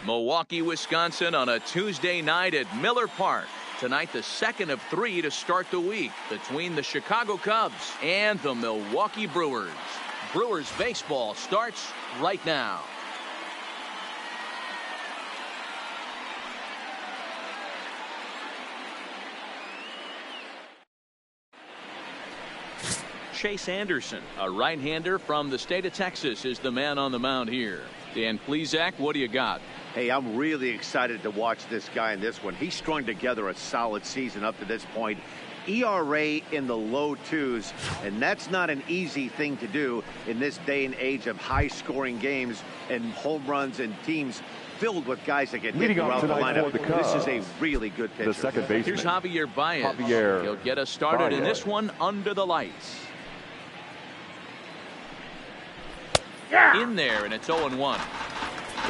Milwaukee, Wisconsin on a Tuesday night at Miller Park. Tonight, the second of 3 to start the week between the Chicago Cubs and the Milwaukee Brewers. Brewers baseball starts right now. Chase Anderson, a right-hander from the state of Texas, is the man on the mound here. Dan Plesac, what do you got? Hey, I'm really excited to watch this guy in this one. He's strung together a solid season up to this point. ERA in the low 2s, and that's not an easy thing to do in this day and age of high-scoring games and home runs and teams filled with guys that get hit throughout the lineup. This is a really good pitcher. The second baseman. Here's Javier Baez. He'll get us started in this one under the lights. In there, and it's 0-1.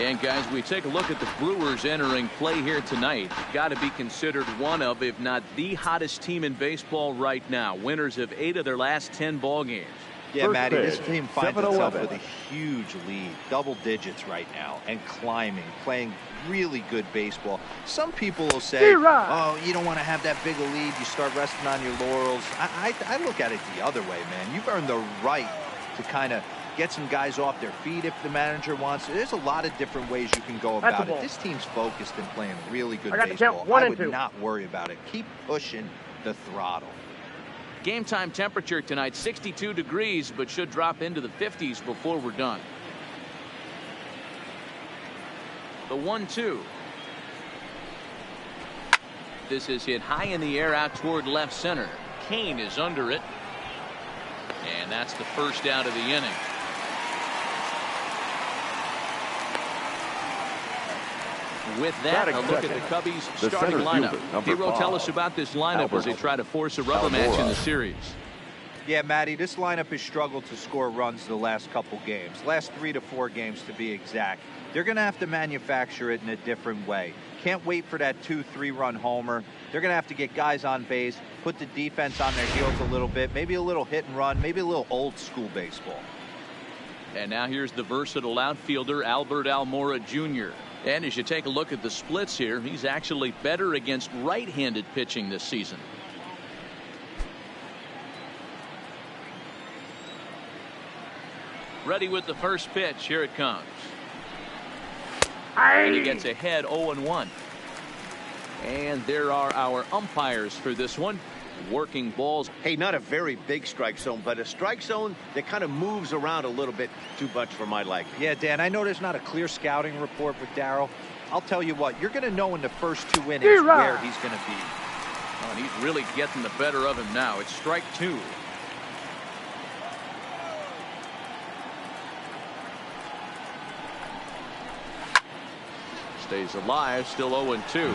And guys, we take a look at the Brewers entering play here tonight. Got to be considered one of, if not the hottest team in baseball right now. Winners of 8 of their last 10 ball games. Yeah, Matty, this team finds itself with a huge lead, double digits right now, and climbing, playing really good baseball. Some people will say, oh, you don't want to have that big a lead, you start resting on your laurels. I look at it the other way, man. You've earned the right to kind of get some guys off their feet if the manager wants. There's a lot of different ways you can go about it. This team's focused and playing really good baseball. I would not worry about it. Keep pushing the throttle. Game time temperature tonight 62 degrees, but should drop into the 50s before we're done. The 1-2. This is hit high in the air out toward left center. Kane is under it. And that's the first out of the inning. With that, a look at the Cubbies' starting lineup. Hero, tell us about this lineup as they try to force a rubber match in the series. Yeah, Matty, this lineup has struggled to score runs the last couple games. Last 3 to 4 games to be exact. They're going to have to manufacture it in a different way. Can't wait for that 2-3 run homer. They're going to have to get guys on base, put the defense on their heels a little bit, maybe a little hit and run, maybe a little old school baseball. And now here's the versatile outfielder Albert Almora Jr. And as you take a look at the splits here, he's actually better against right-handed pitching this season. Ready with the first pitch. Here it comes. And he gets ahead 0-1. And there are our umpires for this one. Working balls. Hey, not a very big strike zone, but a strike zone that kind of moves around a little bit too much for my liking. Yeah, Dan, I know there's not a clear scouting report with Darryl. I'll tell you what, you're going to know in the first 2 innings where he's going to be. Oh, and he's really getting the better of him now. It's strike 2. Stays alive, still 0-2.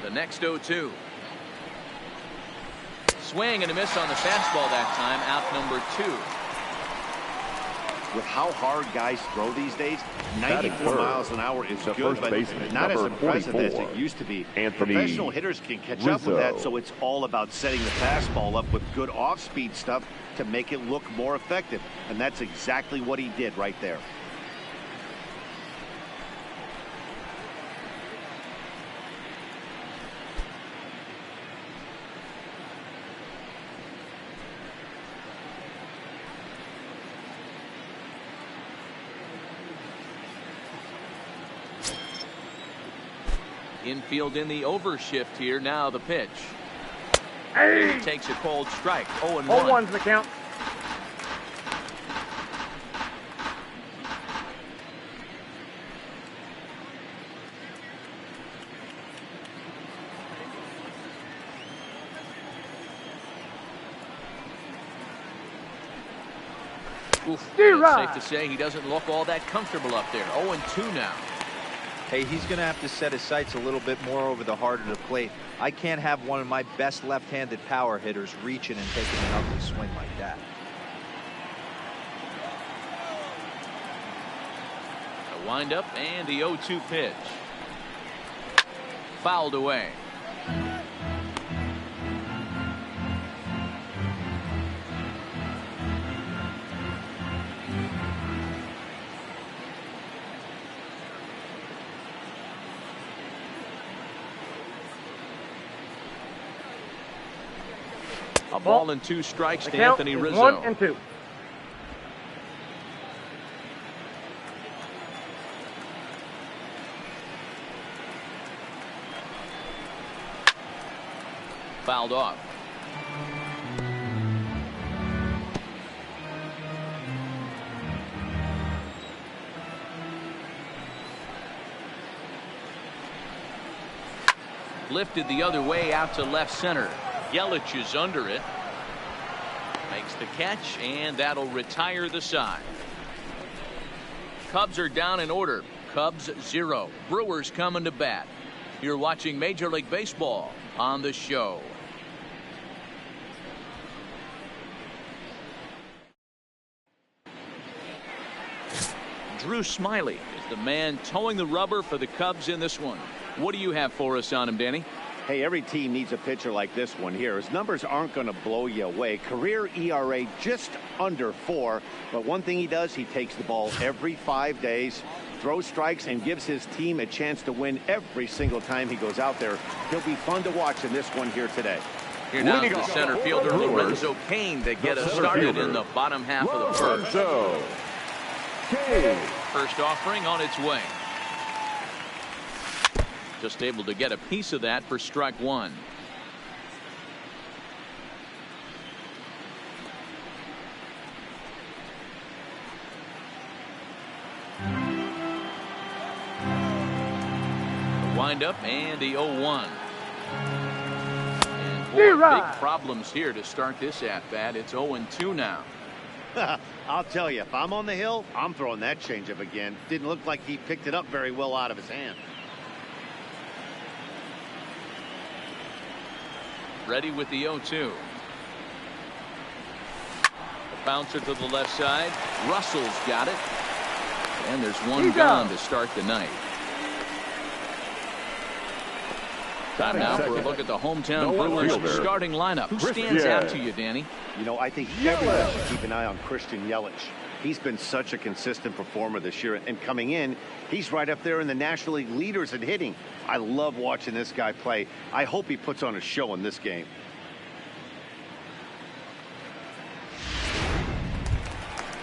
The next 0-2. Swing and a miss on the fastball that time. Out number 2. With how hard guys throw these days, 94 miles an hour is good, but not as impressive as it used to be. Professional hitters can catch up with that, so it's all about setting the fastball up with good off-speed stuff to make it look more effective, and that's exactly what he did right there. Infield in the overshift here. Now the pitch. He takes a cold strike. 0-1. 0-1's the count. It's safe to say he doesn't look all that comfortable up there. 0-2 now. Hey, he's going to have to set his sights a little bit more over the heart of the plate. I can't have one of my best left-handed power hitters reaching and taking an ugly swing like that. A windup and the 0-2 pitch. Fouled away. Ball and 2 strikes The to count Anthony is Rizzo. 1-2. Fouled off. Lifted the other way out to left center. Yelich is under it. Makes the catch, and that'll retire the side. Cubs are down in order. Cubs 0. Brewers coming to bat. You're watching Major League Baseball on the show. Drew Smyly is the man towing the rubber for the Cubs in this one. What do you have for us on him, Danny? Hey, every team needs a pitcher like this one here. His numbers aren't going to blow you away. Career ERA just under 4. But one thing he does, he takes the ball every 5 days, throws strikes, and gives his team a chance to win every single time he goes out there. He'll be fun to watch in this one here today. Here now the center fielder Lorenzo Cain to get us started in the bottom half of the first. First offering on its way. Just able to get a piece of that for strike 1. Wind up and the 0-1. And boy, big problems here to start this at bat. It's 0-2 now. I'll tell you, if I'm on the hill, I'm throwing that changeup again. Didn't look like he picked it up very well out of his hand. Ready with the 0-2. A bouncer to the left side. Russell's got it. And there's one gone to start the night. Time now for a look at the hometown Brewers starting lineup. Who stands out to you, Danny? You know, I think everyone should keep an eye on Christian Yelich. He's been such a consistent performer this year, and coming in, he's right up there in the National League leaders in hitting. I love watching this guy play. I hope he puts on a show in this game.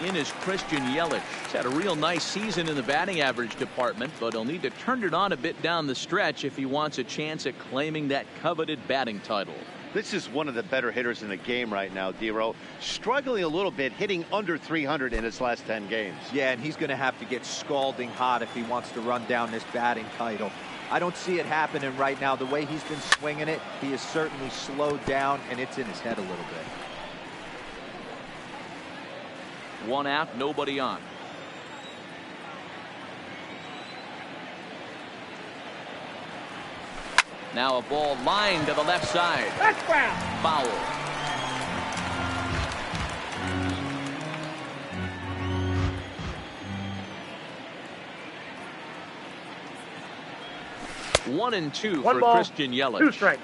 In is Christian Yelich. He's had a real nice season in the batting average department, but he'll need to turn it on a bit down the stretch if he wants a chance at claiming that coveted batting title. This is one of the better hitters in the game right now, Dero. Struggling a little bit, hitting under 300 in his last 10 games. Yeah, and he's going to have to get scalding hot if he wants to run down this batting title. I don't see it happening right now. The way he's been swinging it, he is certainly slowed down, and it's in his head a little bit. 1 out, nobody on. Now a ball lined to the left side. That's foul. Foul. One and two for ball, Christian Yelich. 2 strikes.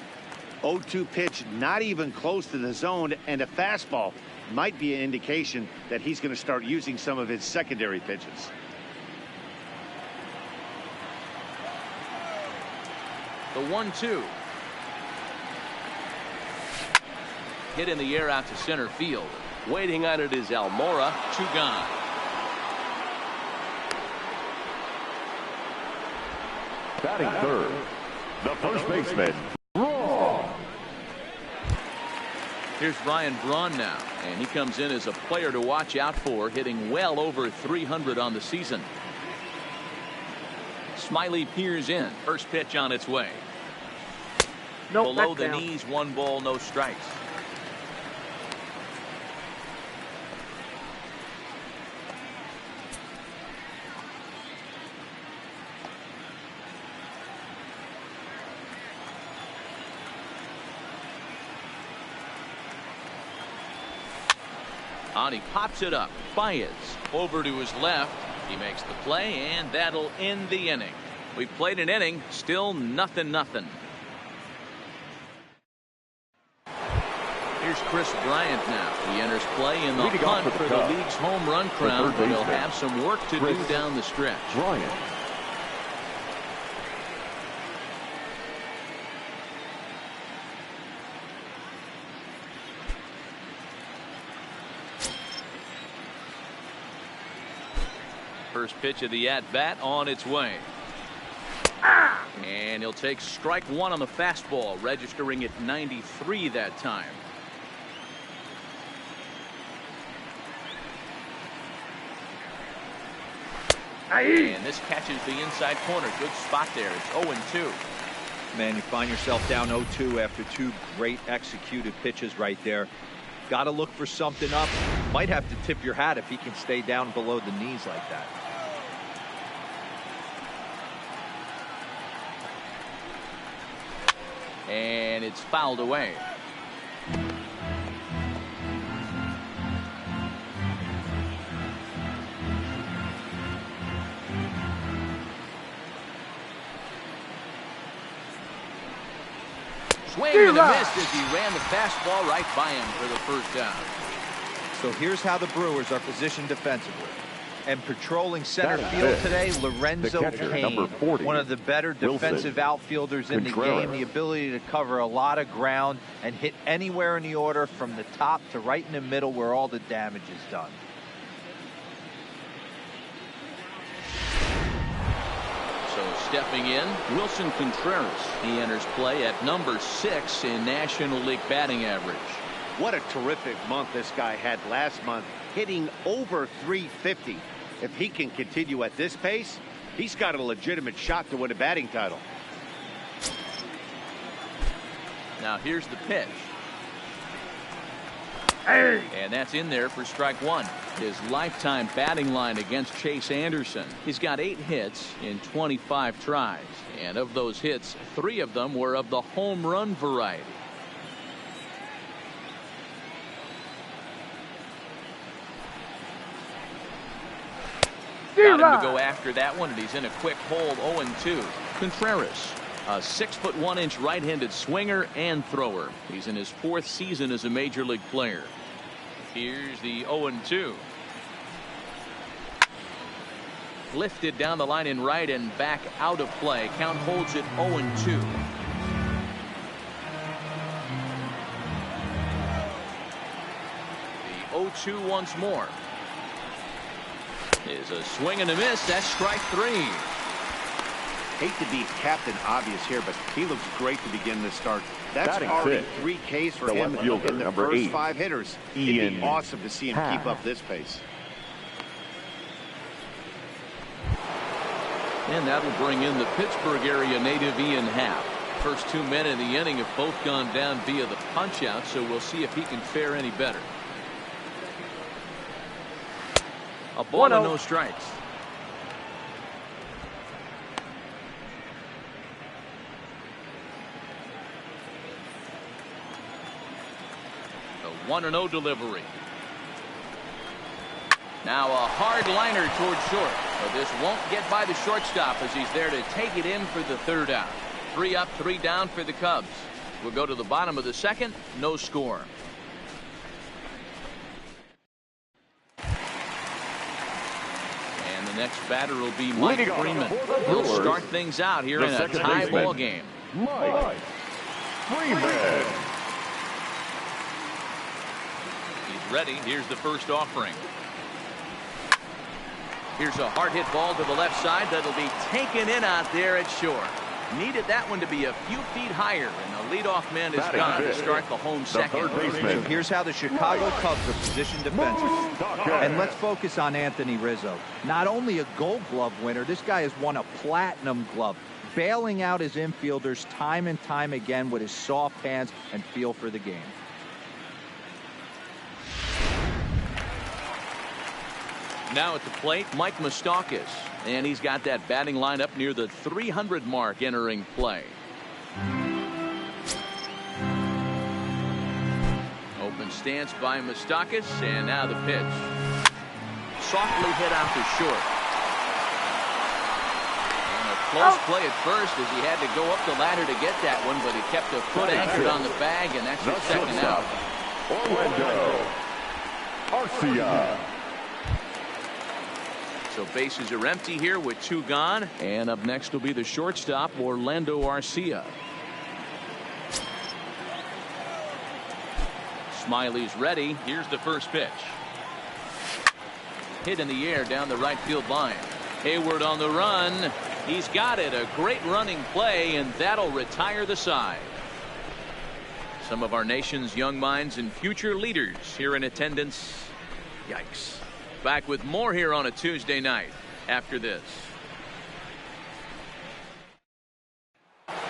0-2 pitch, not even close to the zone, and a fastball might be an indication that he's going to start using some of his secondary pitches. The 1-2. Hit in the air out to center field. Waiting on it is Almora. 2 gone. Batting third, the first baseman. Here's Ryan Braun now, and he comes in as a player to watch out for, hitting well over 300 on the season. Smyly peers in. First pitch on its way. Nope, below the down. knees, 1 ball, no strikes. On, he pops it up. Baez over to his left. He makes the play, and that'll end the inning. We played an inning, still 0-0. Here's Chris Bryant now. He enters play in the hunt for the league's home run crown, but he'll have some work to do down the stretch. Bryant. First pitch of the at-bat on its way. And he'll take strike one on the fastball, registering at 93 that time. And this catches the inside corner. Good spot there. It's 0-2. Man, you find yourself down 0-2 after two great executed pitches right there. Got to look for something up. Might have to tip your hat if he can stay down below the knees like that. And it's fouled away. Swing and a miss as he ran the fastball right by him for the first down. So here's how the Brewers are positioned defensively. And patrolling center field today, Lorenzo Cain, one of the better defensive outfielders in the game. The ability to cover a lot of ground and hit anywhere in the order from the top to right in the middle where all the damage is done. So stepping in, Wilson Contreras. He enters play at number 6 in National League batting average. What a terrific month this guy had last month, hitting over 350. If he can continue at this pace, he's got a legitimate shot to win a batting title. Now here's the pitch. And that's in there for strike one. His lifetime batting line against Chase Anderson. He's got 8 hits in 25 tries. And of those hits, 3 of them were of the home run variety. Got him to go after that one, and he's in a quick hole. 0-2. Contreras, a 6'1" right-handed swinger and thrower. He's in his 4th season as a major league player. Here's the 0-2. Lifted down the line in right and back out of play. Count holds it 0-2. The 0-2 once more. Is a swing and a miss. That's strike 3. Hate to be Captain Obvious here, but he looks great to begin this start. That's already 3 Ks for him in the first 5 hitters. It'd be awesome to see him keep up this pace. And that'll bring in the Pittsburgh area native Ian Happ. First 2 men in the inning have both gone down via the punch out, so we'll see if he can fare any better. A ball and no strikes. The 1-0 delivery. Now a hard liner towards short. But this won't get by the shortstop as he's there to take it in for the 3rd out. 3 up, 3 down for the Cubs. We'll go to the bottom of the 2nd. No score. The next batter will be Mike Freeman. He'll start things out here in a tie ball game. Mike Freeman. He's ready. Here's the first offering. Here's a hard hit ball to the left side that'll be taken in out there at short. Needed that one to be a few feet higher, and the leadoff man is gone to start the home second. So here's how the Chicago Cubs are positioned defensively. And let's focus on Anthony Rizzo. Not only a Gold Glove winner, this guy has won a Platinum Glove, bailing out his infielders time and time again with his soft hands and feel for the game. Now at the plate, Mike Moustakas. And he's got that batting line up near the 300 mark entering play. Open stance by Moustakas, and now the pitch. Softly hit out to short. And a close play at first as he had to go up the ladder to get that one, but he kept a foot anchored on the bag, and that's his 2nd out. Orlando Arcia. So bases are empty here with 2 gone. And up next will be the shortstop, Orlando Arcia. Smiley's ready. Here's the first pitch. hit in the air down the right field line. Hayward on the run. He's got it. A great running play, and that'll retire the side. Some of our nation's young minds and future leaders here in attendance. Yikes. Back with more here on a Tuesday night after this.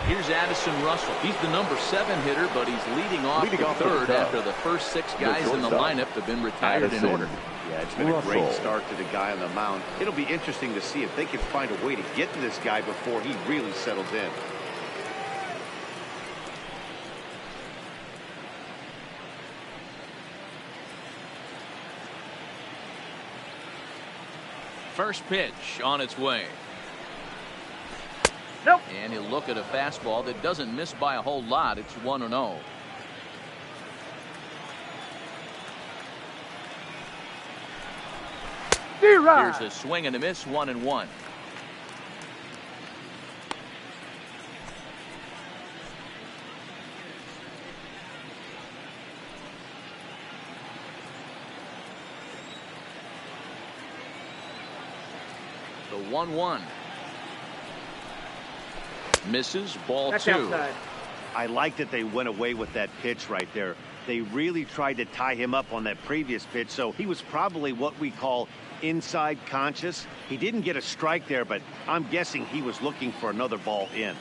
Here's Addison Russell. He's the number 7 hitter, but he's leading off the third after the first 6 guys in the lineup have been retired in order. Yeah, it's been a great start to the guy on the mound. It'll be interesting to see if they can find a way to get to this guy before he really settles in. First pitch on its way. Nope. And he'll look at a fastball that doesn't miss by a whole lot. It's 1-0. Here's a swing and a miss, 1-1. The 1-1. Misses, ball 2. Outside. I like that they went away with that pitch right there. They really tried to tie him up on that previous pitch, so he was probably what we call inside conscious. He didn't get a strike there, but I'm guessing he was looking for another ball in.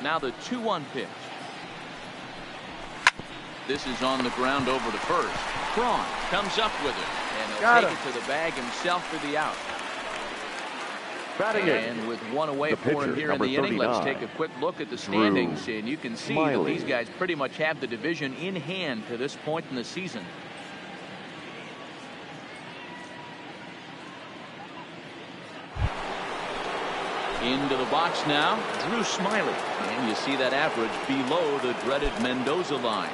Now the 2-1 pitch. This is on the ground over to first. Cron comes up with it, and he'll take it to the bag himself for the out. And with one away for him here in the inning, let's take a quick look at the standings, and you can see that these guys pretty much have the division in hand to this point in the season. Into the box now, Drew Smiley, and you see that average below the dreaded Mendoza line.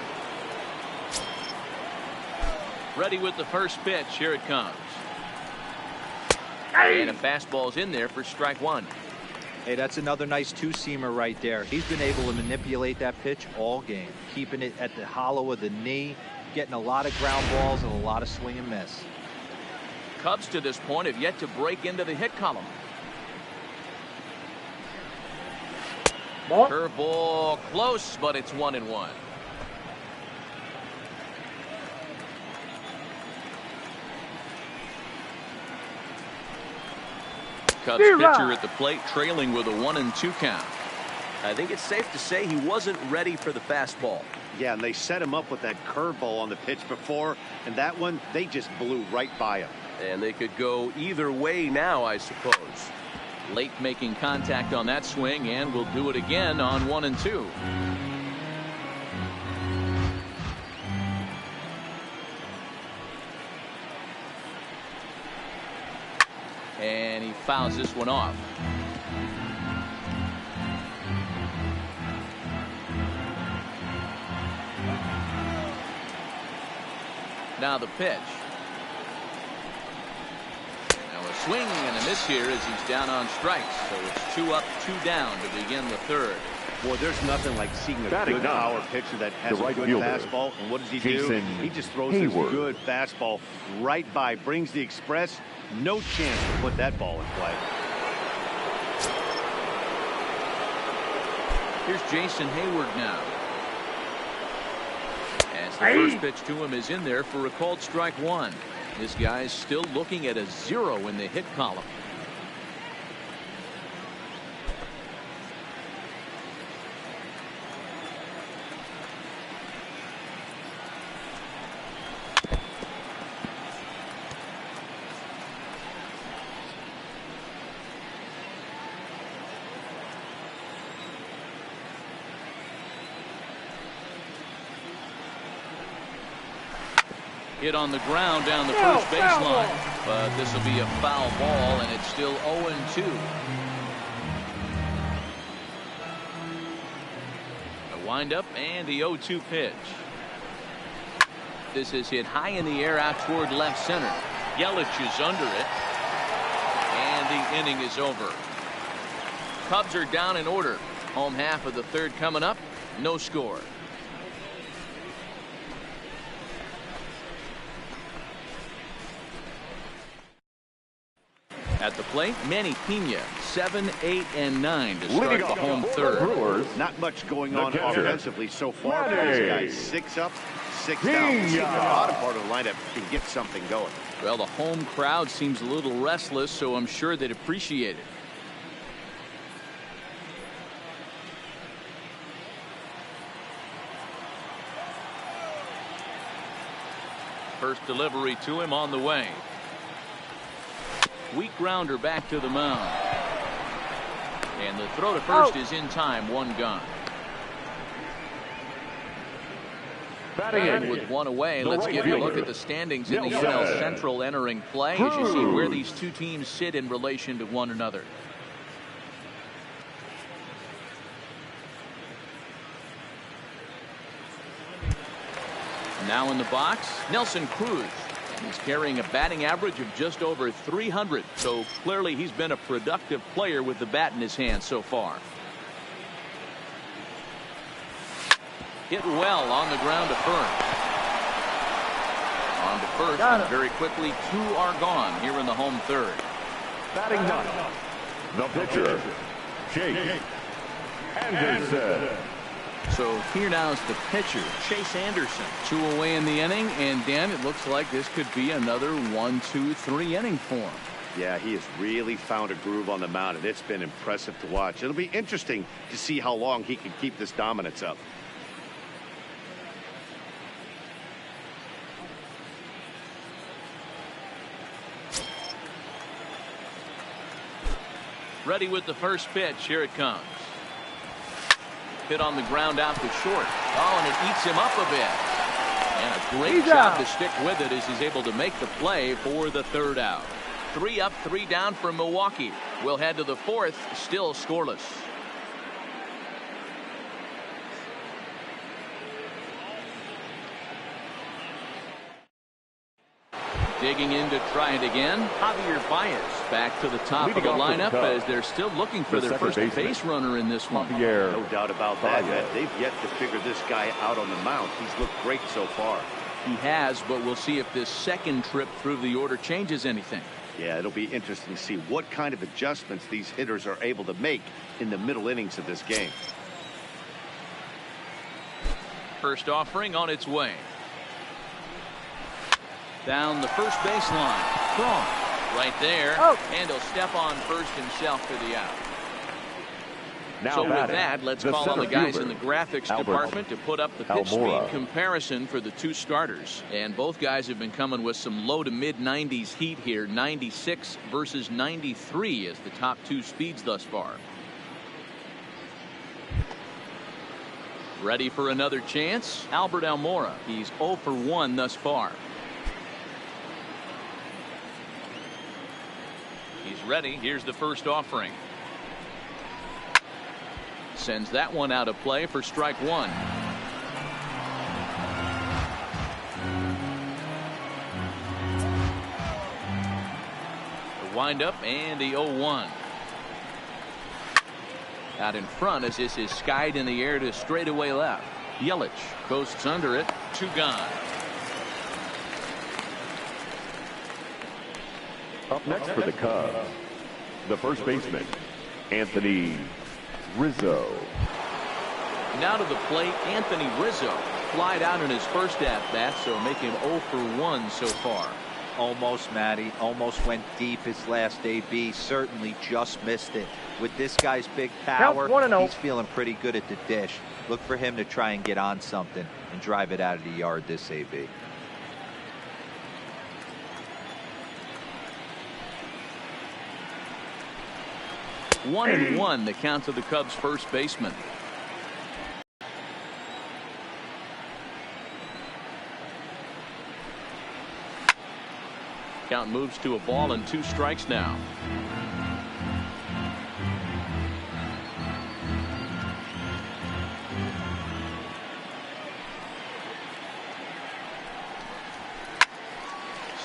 Ready with the first pitch. Here it comes. And a fastball's in there for strike 1. Hey, that's another nice two-seamer right there. He's been able to manipulate that pitch all game, keeping it at the hollow of the knee, getting a lot of ground balls and a lot of swing and miss. Cubs to this point have yet to break into the hit column. Curveball close, but it's 1-1. Cubs pitcher at the plate, trailing with a 1-2 count. I think it's safe to say he wasn't ready for the fastball. Yeah, and they set him up with that curveball on the pitch before, and that one, they just blew right by him. And they could go either way now, I suppose. Late making contact on that swing, and will do it again on 1-2. And he fouls this one off. Now the pitch. Now a swing and a miss here as he's down on strikes. So it's 2 up, 2 down to begin the third. Boy, there's nothing like seeing a good power pitcher that has a good fastball. And what does he do? He just throws this good fastball right by, brings the express. No chance to put that ball in play. Here's Jason Hayward now. As the first pitch to him is in there for a called strike 1. This guy's still looking at a 0 in the hit column. Hit on the ground down the first baseline, but this will be a foul ball, and it's still 0-2. A windup and the 0-2 pitch. This is hit high in the air out toward left center. Yelich is under it, and the inning is over. Cubs are down in order. Home half of the third coming up. No score. At the plate, Manny Pena, 7, 8, and 9 to start the home third. Brewers, not much going on catcher, offensively so far for this guy. 6 up, 6 down. We'll see if the bottom part of the lineup can get something going. Well, the home crowd seems a little restless, so I'm sure they'd appreciate it. First delivery to him on the way. Weak grounder back to the mound. And the throw to first is in time. 1 gone. And with 1 away, let's give you a look at the standings in the NL Central entering play as you see where these two teams sit in relation to one another. Now in the box, Nelson Cruz. He's carrying a batting average of just over 300, so clearly he's been a productive player with the bat in his hand so far. Hit well on the ground to first. On to first, and very quickly 2 are gone here in the home third. batting ninth, the pitcher, Chase Anderson. So here now is the pitcher, Chase Anderson. 2 away in the inning, and Dan, it looks like this could be another 1, 2, 3 inning for him. Yeah, he has really found a groove on the mound, and it's been impressive to watch. It'll be interesting to see how long he can keep this dominance up. Ready with the first pitch. Here it comes. Hit on the ground out to short. Oh, and it eats him up a bit. And a great job to stick with it as he's able to make the play for the 3rd out. 3 up, 3 down for Milwaukee. We'll head to the 4th, still scoreless. Digging in to try it again, Javier Baez back to the top of the lineup as they're still looking for their first base runner in this one. No doubt about that. They've yet to figure this guy out on the mound. He's looked great so far. He has, but we'll see if this second trip through the order changes anything. Yeah, it'll be interesting to see what kind of adjustments these hitters are able to make in the middle innings of this game. First offering on its way. Down the first baseline. Strong. Right there. And he'll step on first himself for the out. Now so with that, let's call on the guys in the graphics department to put up the pitch speed comparison for the 2 starters. And both guys have been coming with some low to mid 90s heat here. 96 versus 93 as the top 2 speeds thus far. Ready for another chance? Albert Almora. He's 0 for 1 thus far. He's ready. Here's the first offering. Sends that one out of play for strike 1. The windup and the 0-1. Out in front as this is skied in the air to straightaway left. Yelich coasts under it. 2 gone. Up next for the Cubs, the first baseman, Anthony Rizzo. Now to the plate, Anthony Rizzo. Flied out in his first at-bat, so make him 0 for 1 so far. Almost, Matty. Almost went deep his last AB. Certainly just missed it. With this guy's big power, he's feeling pretty good at the dish. Look for him to try and get on something and drive it out of the yard this AB. 1-1 the count to the Cubs first baseman. Count moves to a ball and 2 strikes now.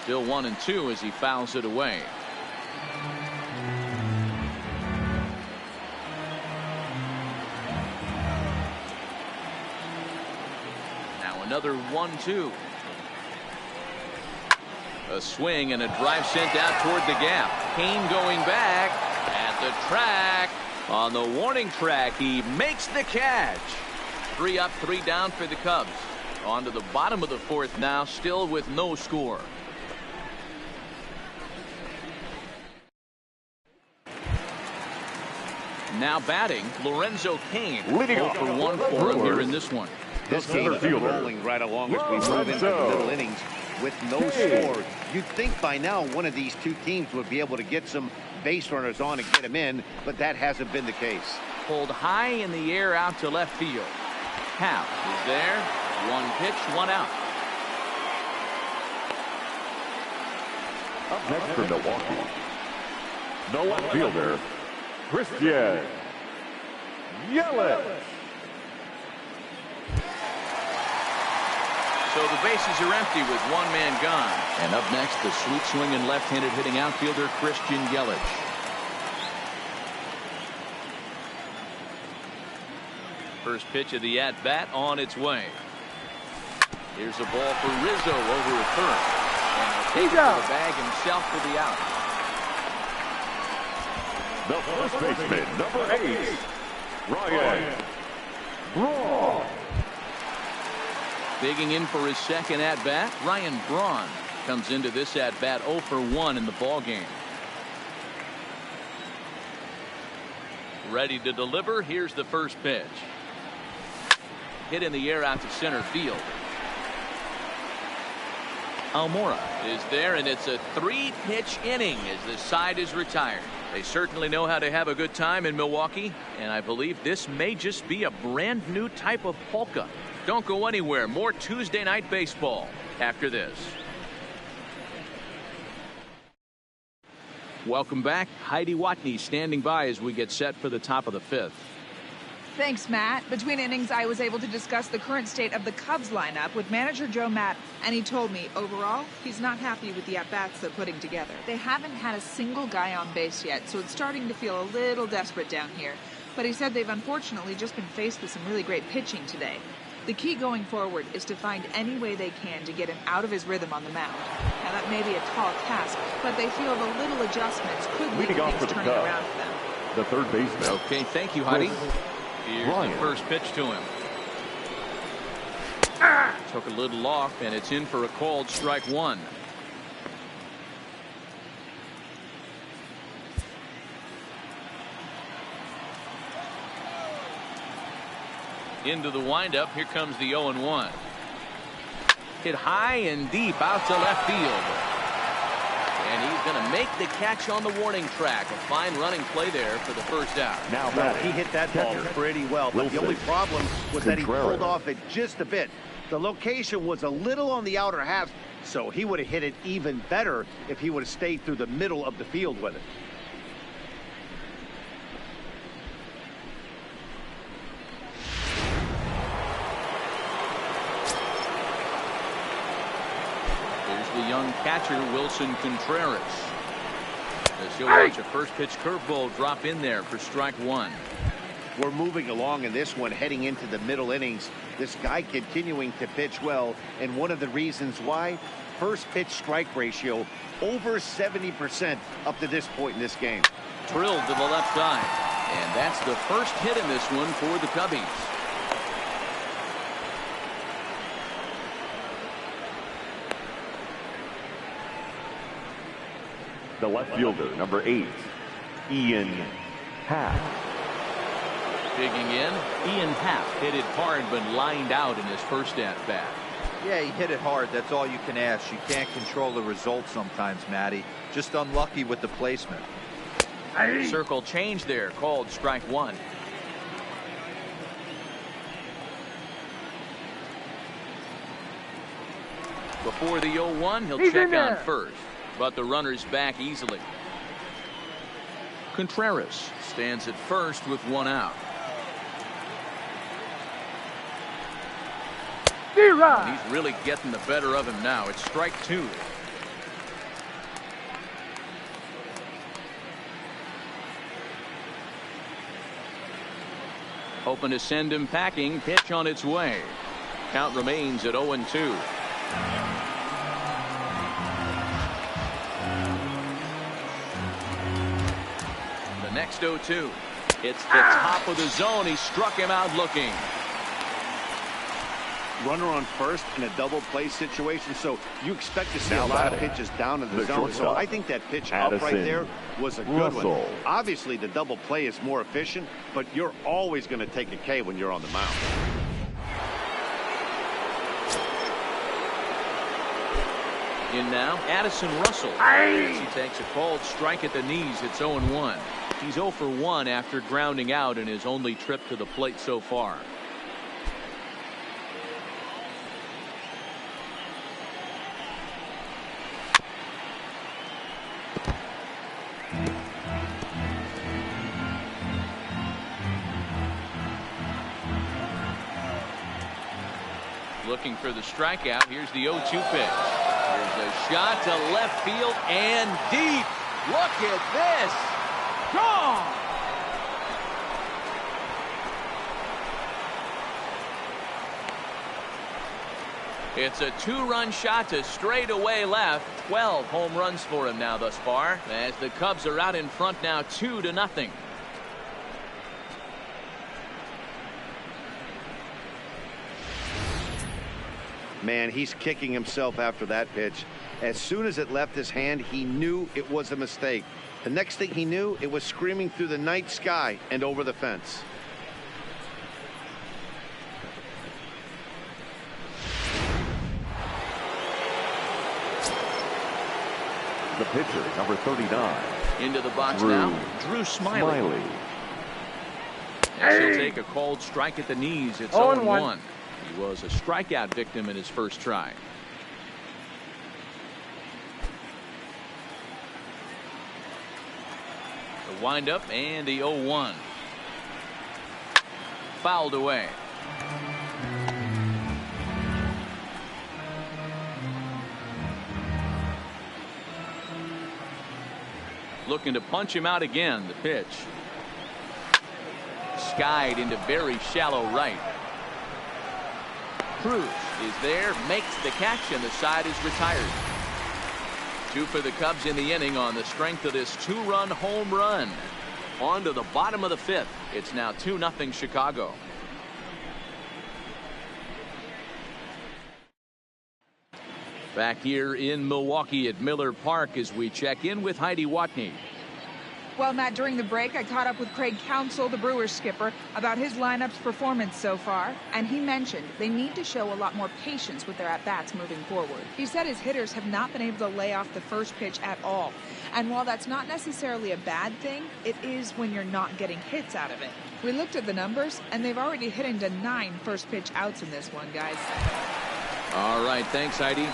Still 1-2 as he fouls it away. Another 1-2. A swing and a drive sent out toward the gap. Kane going back at the track. On the warning track, he makes the catch. 3 up, 3 down for the Cubs. On to the bottom of the 4th now, still with no score. Now batting, Lorenzo Kane. Leading 0 off for 1 for him here in this one. This game is rolling right along as we move into the middle innings with no score. You'd think by now one of these two teams would be able to get some base runners on and get them in, but that hasn't been the case. Pulled high in the air out to left field. Happ is there. 1 pitch, 1 out. Up next for Milwaukee, the left fielder, Christian Yelich. So the bases are empty with 1 man gone. And up next, the sweet swinging left-handed hitting outfielder Christian Yelich. First pitch of the at-bat on its way. Here's a ball for Rizzo over at third. And he'll take it to the bag himself for the out. The first baseman, number 8, Ryan Braun. Digging in for his second at-bat, Ryan Braun comes into this at-bat 0 for 1 in the ballgame. Ready to deliver. Here's the first pitch. Hit in the air out to center field. Almora is there, and it's a 3-pitch inning as the side is retired. They certainly know how to have a good time in Milwaukee, and I believe this may just be a brand new type of polka. Don't go anywhere. More Tuesday night baseball after this. Welcome back. Heidi Watney standing by as we get set for the top of the 5th. Thanks, Matt. Between innings, I was able to discuss the current state of the Cubs lineup with manager Joe Matt, and he told me, overall, he's not happy with the at-bats they're putting together. They haven't had a single guy on base yet, so it's starting to feel a little desperate down here. But he said they've unfortunately just been faced with some really great pitching today. The key going forward is to find any way they can to get him out of his rhythm on the mound. Now, that may be a tall task, but they feel the little adjustments could lead to things turning around for them. The third baseman. Okay, thank you, Heidi. Here's the first pitch to him. Took a little off, and it's in for a called strike 1. Into the windup. Here comes the 0-1. Hit high and deep out to left field. And he's going to make the catch on the warning track. A fine running play there for the first out. Now, he hit that ball pretty well, but the only problem was that he pulled off it just a bit. The location was a little on the outer half, so he would have hit it even better if he would have stayed through the middle of the field with it. The young catcher Wilson Contreras, as he'll watch a first pitch curveball drop in there for strike 1. We're moving along in this one, heading into the middle innings. This guy continuing to pitch well, and one of the reasons why, first pitch strike ratio over 70% up to this point in this game. Drilled to the left side, and that's the first hit in this one for the Cubbies. The left fielder, number 8, Ian Happ. Digging in, Ian Happ hit it hard but lined out in his first at-bat. Yeah, he hit it hard. That's all you can ask. You can't control the result sometimes, Matty. Just unlucky with the placement. Circle change there, called strike 1. Before the 0-1, he'll check on first, but the runner's back easily. Contreras stands at first with 1 out. And he's really getting the better of him now. It's strike 2. Hoping to send him packing. Pitch on its way. Count remains at 0-2. next 0-2. It's the top of the zone. He struck him out looking. Runner on first in a double play situation, so you expect to see a lot of pitches down in the zone. So I think that pitch up right there was a good one. Obviously, the double play is more efficient, but you're always going to take a K when you're on the mound. In now, Addison Russell. As he takes a called strike at the knees. It's 0-1. He's 0 for 1 after grounding out in his only trip to the plate so far. Looking for the strikeout. Here's the 0-2 pitch. Here's a shot to left field and deep. Look at this. Gone. It's a 2-run shot to straightaway left. 12 home runs for him now thus far, as the Cubs are out in front now 2-0. Man, he's kicking himself after that pitch. As soon as it left his hand, he knew it was a mistake. The next thing he knew, it was screaming through the night sky and over the fence. The pitcher, number 39. Into the box now, Drew Smiley. As he'll take a called strike at the knees. It's 0-1. He was a strikeout victim in his first try. The windup and the 0-1. Fouled away. Looking to punch him out again. The pitch. Skied into very shallow right. Cruz is there, makes the catch, and the side is retired. 2 for the Cubs in the inning on the strength of this 2-run home run. On to the bottom of the 5th. It's now 2-0 Chicago. Back here in Milwaukee at Miller Park as we check in with Heidi Watney. Well, Matt, during the break, I caught up with Craig Counsell, the Brewers skipper, about his lineup's performance so far, and he mentioned they need to show a lot more patience with their at-bats moving forward. He said his hitters have not been able to lay off the first pitch at all, and while that's not necessarily a bad thing, it is when you're not getting hits out of it. We looked at the numbers, and they've already hit into 9 first-pitch outs in this one, guys. All right, thanks, Heidi.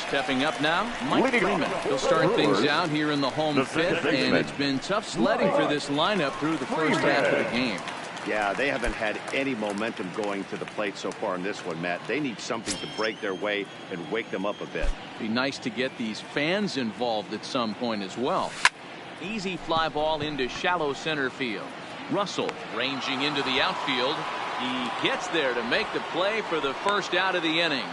Stepping up now, Mike Freeman. He'll start things out here in the home 5th, and it's been tough sledding for this lineup through the first half of the game. Yeah, they haven't had any momentum going to the plate so far in this one, Matt. They need something to break their way and wake them up a bit. Be nice to get these fans involved at some point as well. Easy fly ball into shallow center field. Russell ranging into the outfield. He gets there to make the play for the first out of the inning.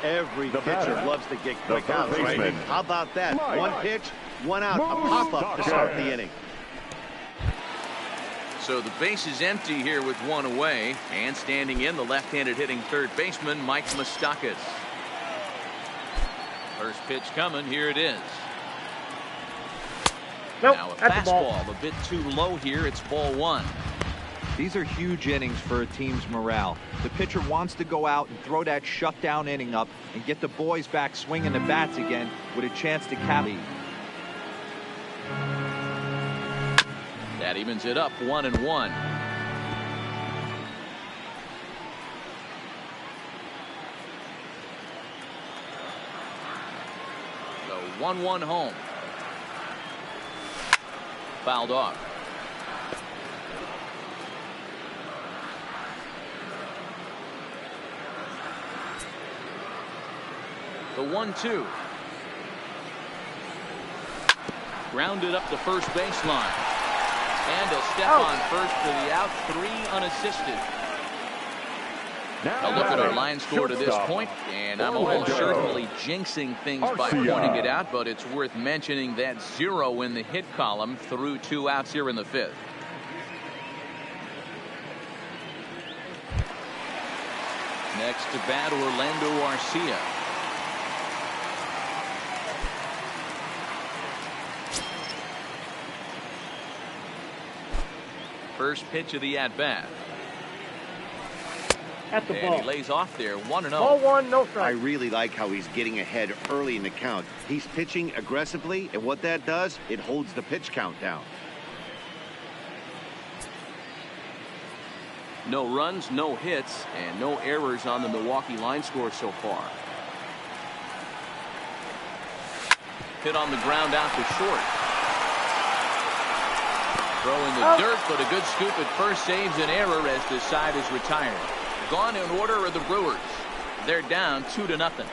Every pitcher loves to get quick outs, right? How about that? One pitch, one out, a pop-up to start the inning. So the base is empty here with 1 away, and standing in, the left-handed hitting third baseman, Mike Moustakas. First pitch coming, here it is. Nope, now a that's fastball, a bit too low here. It's ball 1. These are huge innings for a team's morale. The pitcher wants to go out and throw that shutdown inning up and get the boys back swinging the bats again with a chance to carry. That evens it up 1-1. The 1-1 home. Fouled off. The 1-2. Grounded up the first baseline. And a step on first for the out, 3 unassisted. A look at our line score to this point, and I'm almost certainly jinxing things by pointing it out, but it's worth mentioning that 0 in the hit column through 2 outs here in the 5th. Next to bat, Orlando Arcia. First pitch of the at-bat. At the And ball. he lays off there, 1-0. Ball 1, no strike. I really like how he's getting ahead early in the count. He's pitching aggressively, and what that does, it holds the pitch count down. No runs, no hits, and no errors on the Milwaukee line score so far. Hit on the ground out to short. Throw in the dirt, but a good scoop at first saves an error as the side is retired. Gone in order are the Brewers. They're down 2-0.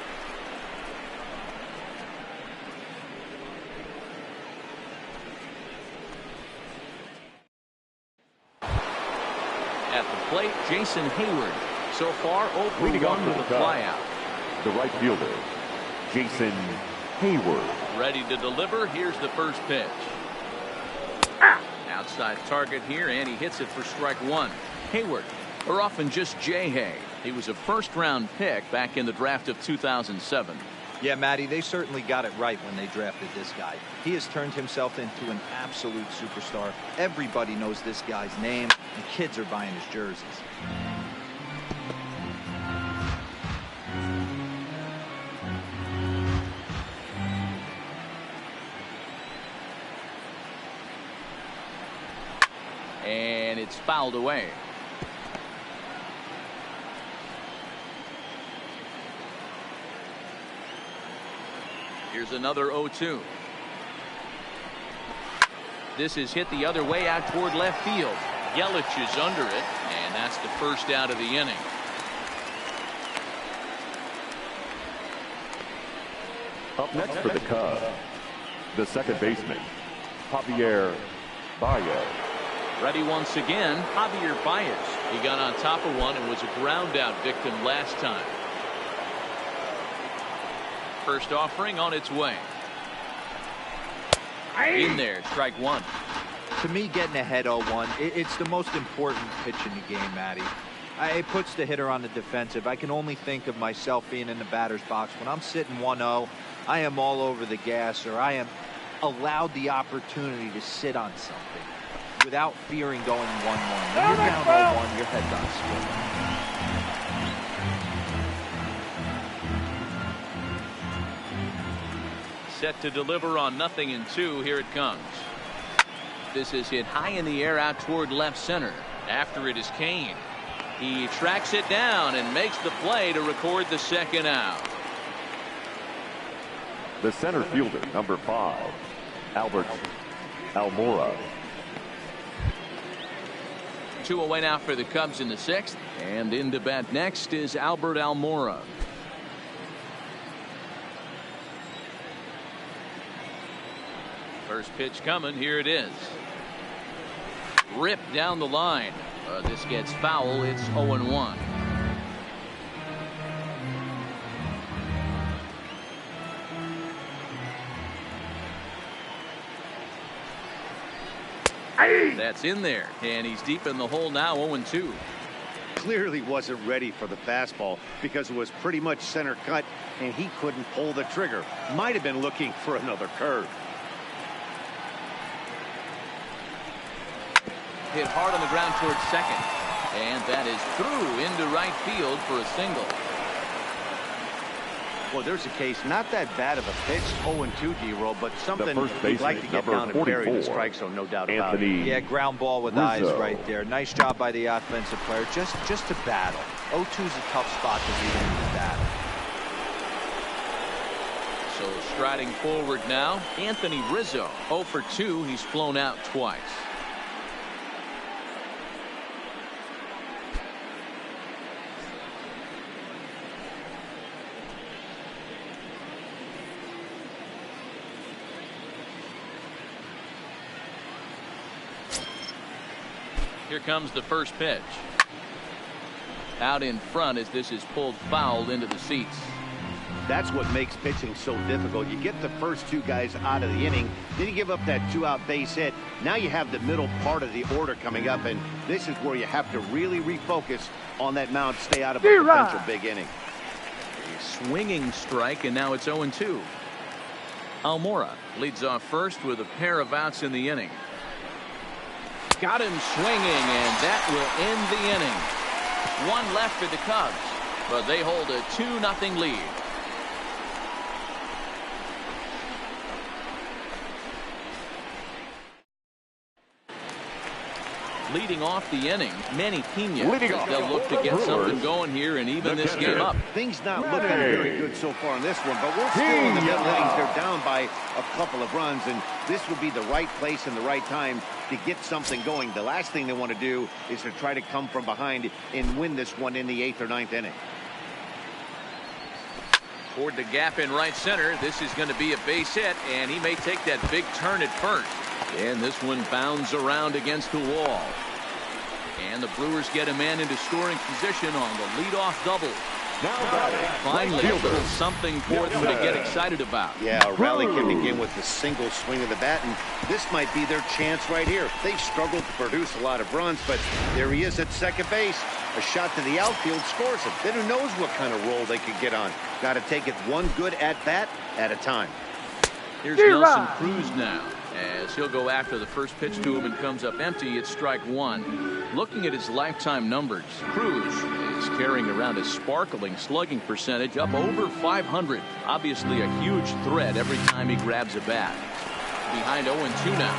At the plate, Jason Hayward. So far, 0 for 1 with a flyout. The right fielder, Jason Hayward. Ready to deliver. Here's the first pitch. Outside target here, and he hits it for strike 1. Hayward, or often just J-Hay. He was a first-round pick back in the draft of 2007. Yeah, Matty, they certainly got it right when they drafted this guy. He has turned himself into an absolute superstar. Everybody knows this guy's name, and kids are buying his jerseys. And it's fouled away. Here's another 0-2. This is hit the other way out toward left field. Yelich is under it, and that's the first out of the inning. Up next for the Cubs, the second baseman, Javier Baez. Ready once again, Javier Baez. He got on top of one and was a ground out victim last time. First offering on its way. In there, strike 1. To me, getting ahead 0-1, it's the most important pitch in the game, Matty. It puts the hitter on the defensive. I can only think of myself being in the batter's box. When I'm sitting 1-0, I am all over the gas, or I am allowed the opportunity to sit on something without fearing going 1-1. When you're down 0-1, your head's on swivel. Set to deliver on 0-2. Here it comes. This is hit high in the air out toward left center. After it is Kane. He tracks it down and makes the play to record the second out. The center fielder, number 5, Albert Almora. 2 away now for the Cubs in the 6th. And in to bat next is Albert Almora. First pitch coming. Here it is. Ripped down the line. This gets foul. It's 0-1. That's in there, and he's deep in the hole now. 0-2. Clearly wasn't ready for the fastball because it was pretty much center cut, and he couldn't pull the trigger. Might have been looking for another curve. Hit hard on the ground towards second, and that is through into right field for a single. Well, there's a case, not that bad of a pitch, 0-2, D-roll, but something he'd like to get down and bury the strike zone, no doubt about it. Yeah, ground ball with eyes right there. Nice job by the offensive player, just to battle. 0-2's a tough spot to be in this battle. So striding forward now, Anthony Rizzo. 0 for 2. He's flown out twice. Here comes the first pitch. out in front as this is pulled foul into the seats. That's what makes pitching so difficult. You get the first two guys out of the inning, then you give up that 2-out base hit. Now you have the middle part of the order coming up, and this is where you have to really refocus on that mound, stay out of a potential big inning. A swinging strike, and now it's 0-2. Almora leads off first with a pair of outs in the inning. Got him swinging, and that will end the inning. One left for the Cubs, but they hold a 2-0 lead. Leading off the inning, Manny Pena. They'll look to get something going here and even this game up. Things not looking very good so far in this one, but we're still in the middle innings. They're down by a couple of runs, and this would be the right place and the right time to get something going. The last thing they want to do is to try to come from behind and win this one in the 8th or 9th inning. Toward the gap in right center. This is going to be a base hit, and he may take that big turn at first. And this one bounds around against the wall. And the Brewers get a man into scoring position on the leadoff double. Finally, a little something for them to get excited about. Yeah, a rally can begin with a single swing of the bat, and this might be their chance right here. They've struggled to produce a lot of runs, but there he is at second base. A shot to the outfield scores him. Then who knows what kind of roll they could get on. Got to take it one good at-bat at a time. Here's Nelson Cruz now, as he'll go after the first pitch to him and comes up empty. It's strike one. Looking at his lifetime numbers, Cruz is carrying around a sparkling slugging percentage up over 500. Obviously a huge threat every time he grabs a bat. Behind 0-2 now.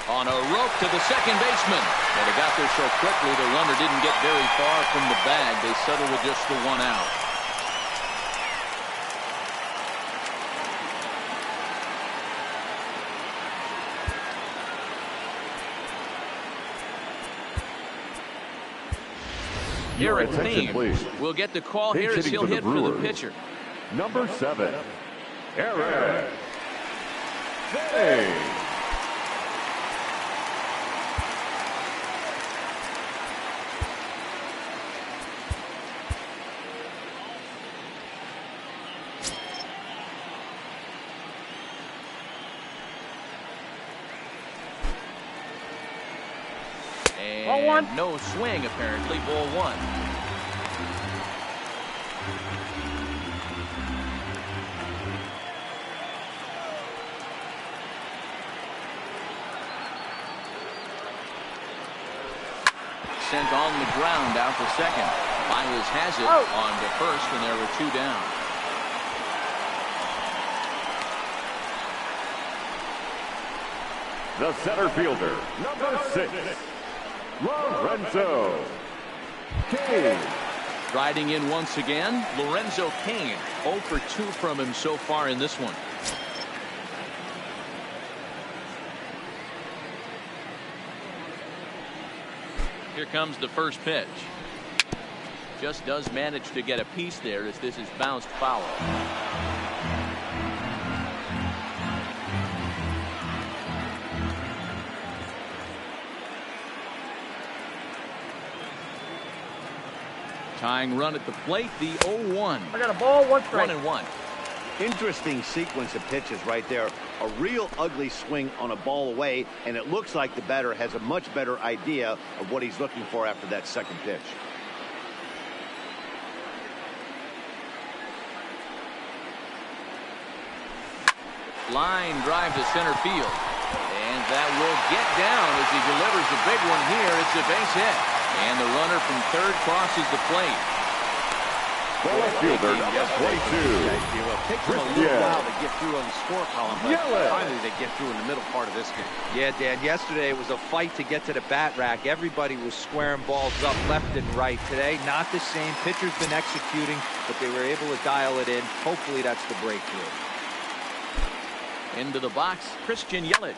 On a rope to the second baseman. But he got there so quickly the runner didn't get very far from the bag. They settled with just the 1 out. Garrett Thames will get the call here as he'll hit for the pitcher. Number 7, Garrett Thames. And no swing, apparently. Ball 1. Sent on the ground out to second. Miles has it on to first, and there were 2 down. The center fielder, number 6, Lorenzo Cain. Riding in once again, Lorenzo Cain. 0 for 2 from him so far in this one. Here comes the first pitch. Just does manage to get a piece there as this is bounced foul. Tying run at the plate, the 0-1. I got a ball, 1 strike. 1-1. Interesting sequence of pitches right there. A real ugly swing on a ball away, and it looks like the batter has a much better idea of what he's looking for after that second pitch. Line drive to center field. And that will get down as he delivers a big one here. It's a base hit. And the runner from third crosses the plate. The left fielder, number 22. It takes them a little while to get through on the score column, but finally they get through in the middle part of this game. Yeah, Dan, yesterday it was a fight to get to the bat rack. Everybody was squaring balls up left and right. Today, not the same. Pitcher's been executing, but they were able to dial it in. Hopefully that's the breakthrough. Into the box, Christian Yelich,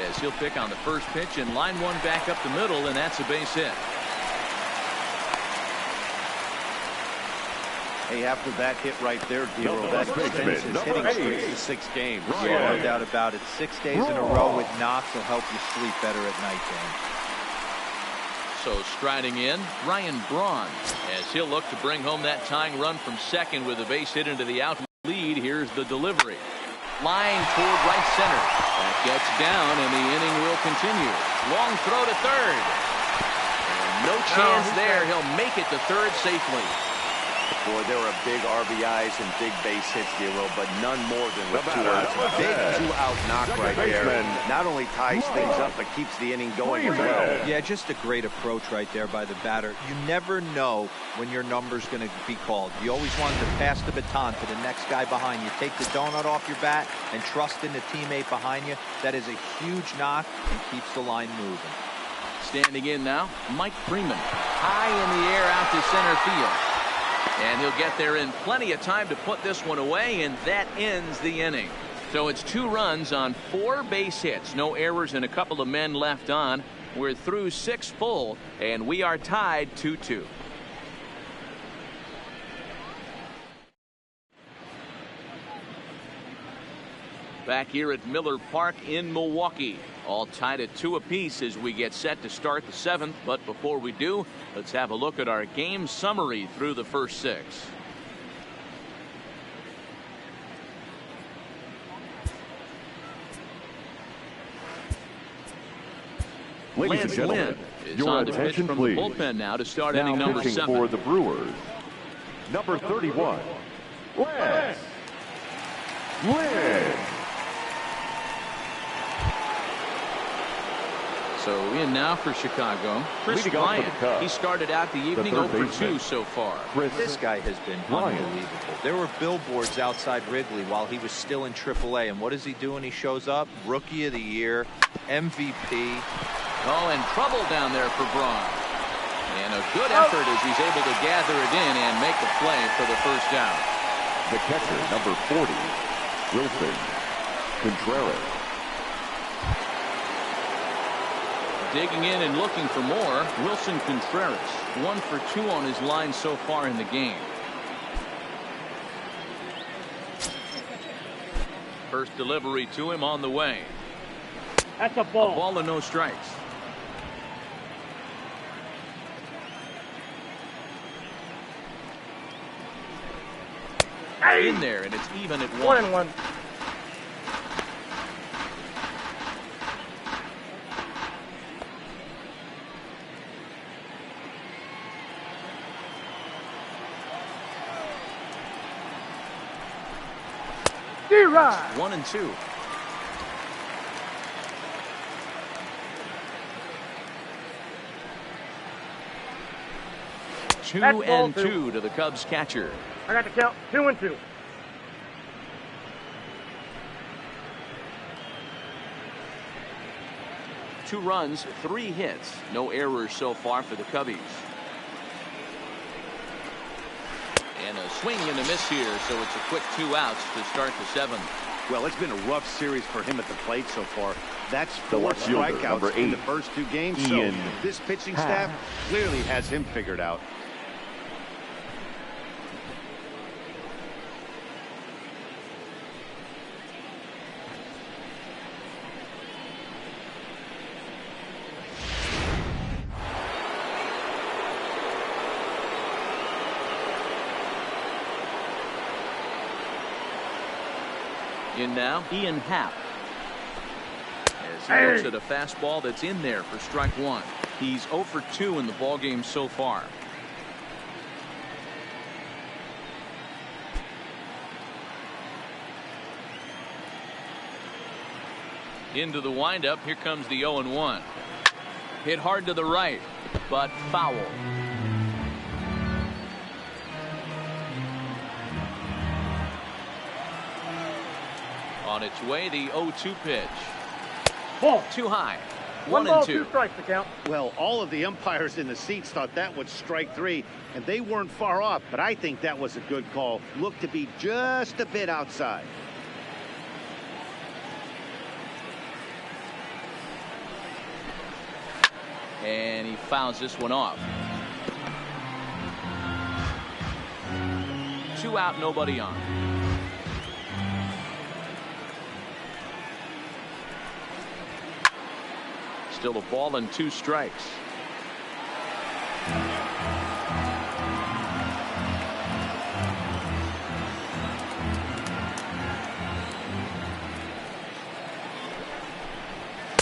as he'll pick on the first pitch and line one back up the middle, and that's a base hit. Hey, after that hit right there, Dero, that extends his hitting streak to 6 games. Yeah, no doubt about it. 6 days in a row with knocks will help you sleep better at night, Dan. So striding in, Ryan Braun, as he'll look to bring home that tying run from second with a base hit into the out lead. Here's the delivery. Line toward right center. That gets down, and the inning will continue. Long throw to third. And no chance there. He'll make it to third safely. Boy, there were big RBIs and big base hits, Dero, but none more than with 2 outs. Big 2-out knock right there. Not only ties things up, but keeps the inning going as well. Yeah, just a great approach right there by the batter. You never know when your number's going to be called. You always want to pass the baton to the next guy behind you. Take the donut off your bat and trust in the teammate behind you. That is a huge knock and keeps the line moving. Standing in now, Mike Freeman. High in the air out to center field. And he'll get there in plenty of time to put this one away, and that ends the inning. So it's 2 runs on 4 base hits. No errors and a couple of men left on. We're through 6 full, and we are tied 2-2. Back here at Miller Park in Milwaukee. All tied at 2 apiece as we get set to start the 7th. But before we do, let's have a look at our game summary through the first 6. Ladies and gentlemen, is your on to pitch attention, from please. the bullpen now to start Now inning number pitching 7. for the Brewers, number 31, Les Lynn. So in now for Chicago, Chris Leading off for Bryant. the Cubs, He started out the evening third 0 for baseman, 2 so far. This guy has been unbelievable. There were billboards outside Wrigley while he was still in AAA. And what does he do when he shows up? Rookie of the Year, MVP. Oh, and trouble down there for Braun. And a good effort as he's able to gather it in and make the play for the first out. The catcher, number 40, Wilson Contreras. Digging in and looking for more, Wilson Contreras. 1 for 2 on his line so far in the game. First delivery to him on the way. That's a ball. A ball and no strikes. In there, and it's even at 1. 1-1. D-Rod. 1-2. That's ball 2-2 to the Cubs catcher. I got the count. 2-2. Two runs, 3 hits. No errors so far for the Cubbies. And a swing and a miss here, so it's a quick 2 outs to start the 7th. Well, it's been a rough series for him at the plate so far. That's 4 left fielder, strikeouts number 8, in the first 2 games. Ian So this pitching staff clearly has him figured out. In now, Ian Happ. As he looks at a fastball that's in there for strike 1. He's 0 for 2 in the ballgame so far. Into the windup. Here comes the 0-1. Hit hard to the right, but foul. On its way, the 0-2 pitch. Ball. Too high. 1 ball, 1-2. 2 strikes to count. Well, all of the umpires in the seats thought that was strike 3, and they weren't far off, but I think that was a good call. Looked to be just a bit outside. And he fouls this one off. 2 out, nobody on. Still a ball and 2 strikes.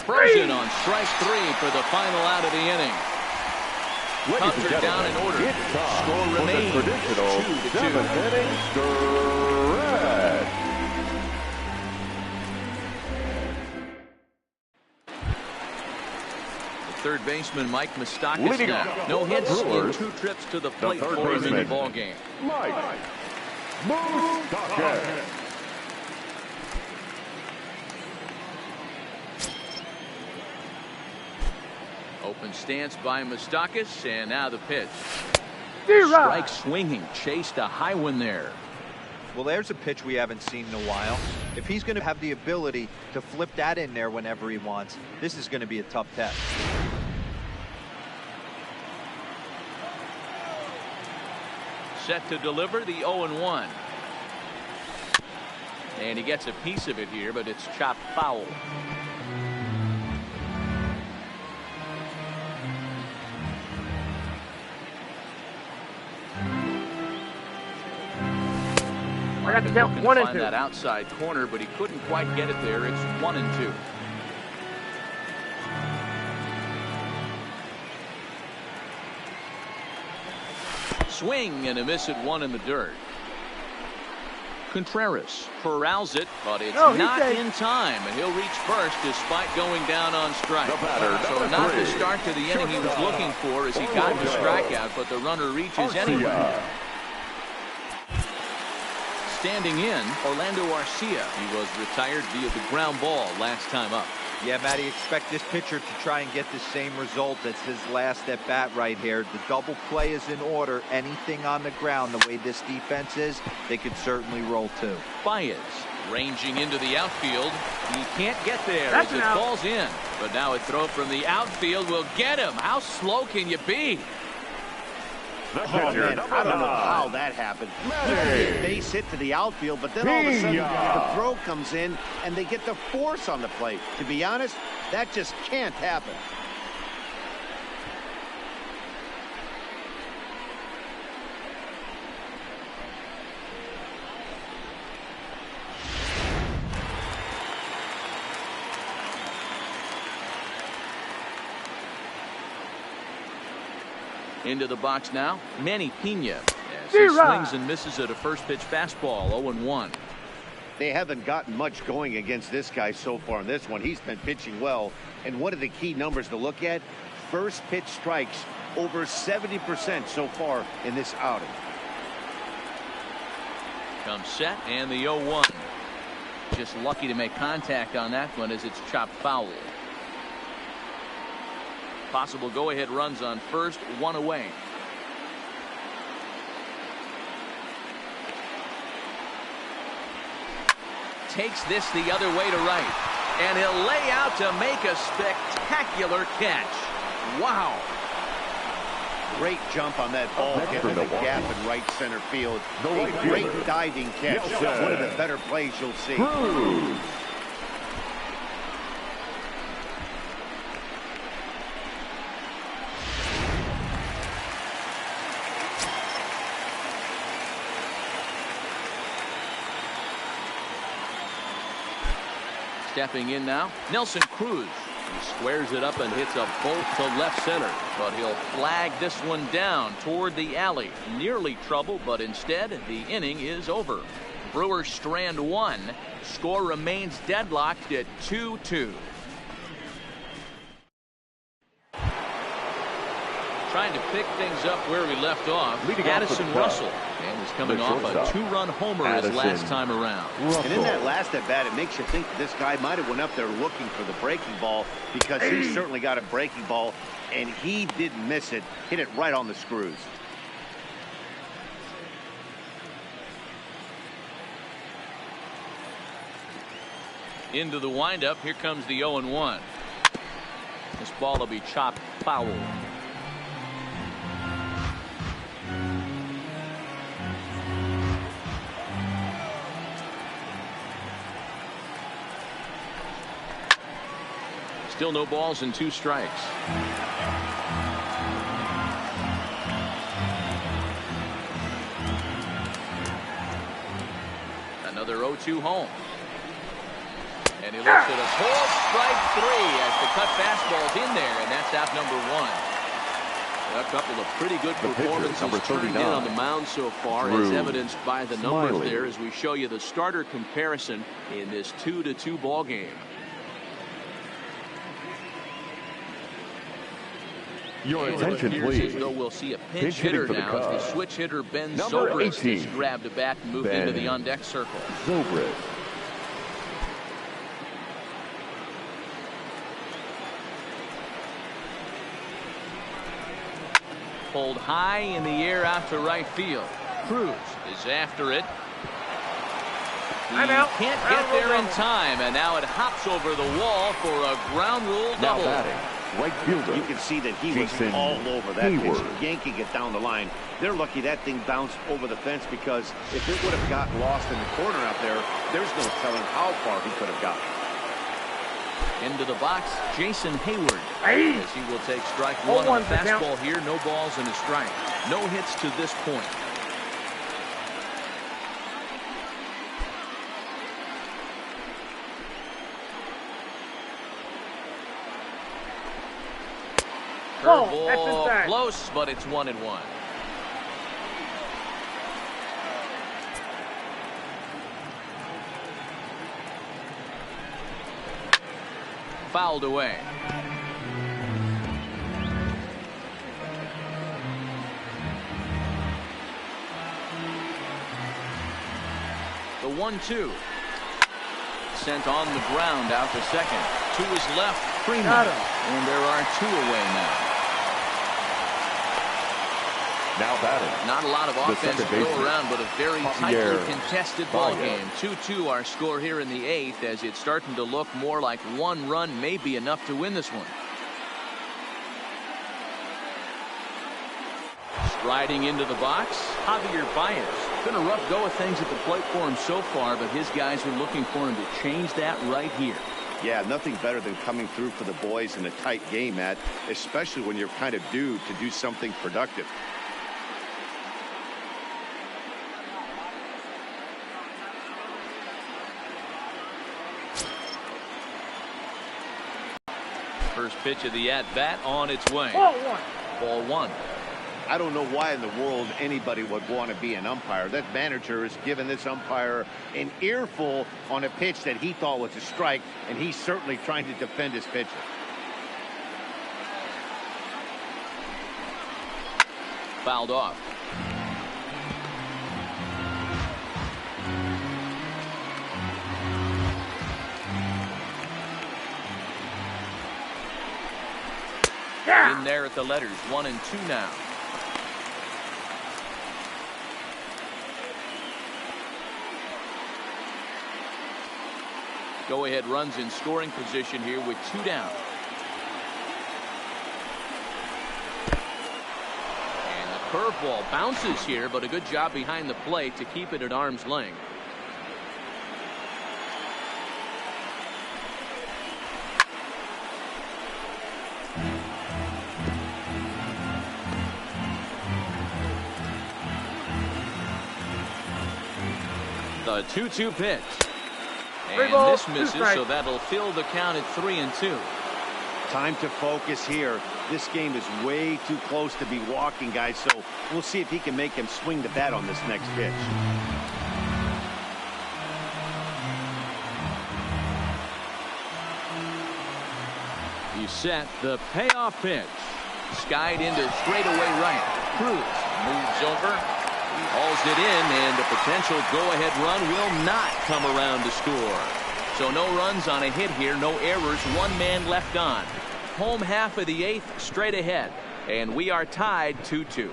Frozen on strike 3 for the final out of the inning. Cubs are down in order. Score remains 2-2. The third baseman Mike Moustakas now. No hits in 2 trips to the plate for him in the ball game. Mike Moustakas. Open stance by Moustakas, and now the pitch. Strike swinging, chased a high one there. Well, there's a pitch we haven't seen in a while. If he's going to have the ability to flip that in there whenever he wants, this is going to be a tough test. Set to deliver the 0-1. And he gets a piece of it here, but it's chopped foul. I got to count Looking 1 to and find 2. that outside corner, but he couldn't quite get it there. It's 1-2. Swing and a miss at 1 in the dirt. Contreras corrals it, but it's not in time, and he'll reach first despite going down on strike. So not the start to the inning he was looking for as he got the strikeout, but the runner reaches anyway. Standing in, Orlando Arcia. He was retired via the ground ball last time up. Yeah, Matty, expect this pitcher to try and get the same result as his last at bat right here. The double play is in order. Anything on the ground, the way this defense is, they could certainly roll 2. Baez ranging into the outfield. He can't get there as it falls in. But now a throw from the outfield will get him. How slow can you be? Oh, man, I don't know how that happened. Base hit to the outfield, but then all of a sudden the throw comes in and they get the force on the plate. To be honest, that just can't happen. Into the box now, Manny Pena as he swings and misses at a first pitch fastball. 0-1. They haven't gotten much going against this guy so far in this one. He's been pitching well, and one of the key numbers to look at, first pitch strikes over 70% so far in this outing. Comes set and the 0-1. Just lucky to make contact on that one as it's chopped foul. Possible go-ahead runs on first, 1 away. Takes this the other way to right, and he'll lay out to make a spectacular catch. Wow. Great jump on that ball, getting the gap in right center field. A great diving catch. One of the better plays you'll see. Stepping in now, Nelson Cruz. He squares it up and hits a bolt to left center, but he'll flag this one down toward the alley. Nearly trouble, but instead the inning is over. Brewers strand 1. Score remains deadlocked at 2-2. Trying to pick things up where we left off. Addison Russell, and was coming off a 2-run homer his last time around. And in that last at bat, it makes you think that this guy might have went up there looking for the breaking ball, because he certainly got a breaking ball, and he didn't miss it. Hit it right on the screws. Into the windup. Here comes the 0-1. This ball will be chopped foul. Still no balls and 2 strikes. Another 0-2 home. And he looks at a full strike 3 as the cut fastball's in there, and that's out number 1. A couple of pretty good performances turning in on the mound so far, as evidenced by the numbers there as we show you the starter comparison in this 2-2 ball game. Your attention, please. As though we'll see a pinch hitter now as the switch hitter Ben Zobrist has grabbed a bat and moved into the on-deck circle. Zobrist. Pulled high in the air out to right field. Cruz is after it. He can't get there in time, and now it hops over the wall for a ground rule double. Right fielder. You can see that he was all over that pitch, yanking it down the line. They're lucky that thing bounced over the fence, because if it would have gotten lost in the corner out there, there's no telling how far he could have gotten. Into the box, Jason Hayward, as he will take strike 1 on the fastball here. No balls and a strike. No hits to this point. Curveball close, but it's 1-1. Fouled away. The 1-2. Sent on the ground out to second. To his left, Freeman. And there are 2 away now. Now batting. Not a lot of offense to go around, but a very tightly contested ball game. 2-2 our score here in the 8th, as it's starting to look more like 1 run may be enough to win this one. Striding into the box, Javier Baez. Been a rough go of things at the plate for him so far, but his guys are looking for him to change that right here. Yeah, nothing better than coming through for the boys in a tight game, Matt, especially when you're kind of due to do something productive. First pitch of the at-bat on its way. Ball 1. I don't know why in the world anybody would want to be an umpire. That manager has given this umpire an earful on a pitch that he thought was a strike, and he's certainly trying to defend his pitcher. Fouled off. In there at the letters, 1 and 2 now. Go ahead runs in scoring position here with 2 down. And the curveball bounces here, but a good job behind the plate to keep it at arm's length. The 2-2 pitch. And this misses, so that'll fill the count at 3-2. Time to focus here. This game is way too close to be walking, guys, so we'll see if he can make him swing the bat on this next pitch. He's set. The payoff pitch. Skied into straightaway right. Cruz moves over. He hauls it in, and the potential go-ahead run will not come around to score. So no runs on a hit here, no errors, 1 man left on. Home half of the 8th, straight ahead, and we are tied 2-2.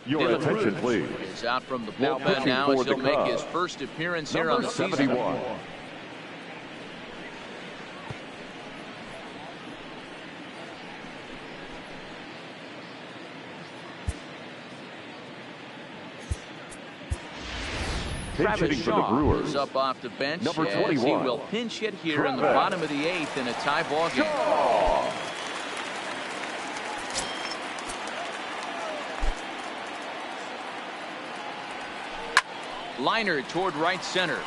Your attention, please. Is out from the bullpen now as he'll make his first appearance here on the season. 71. Pinch hitting for the Shaw Brewers. is up off the bench Number as 21. he will pinch hit here in the bottom of the 8th in a tie ball game. Shaw. Liner toward right center.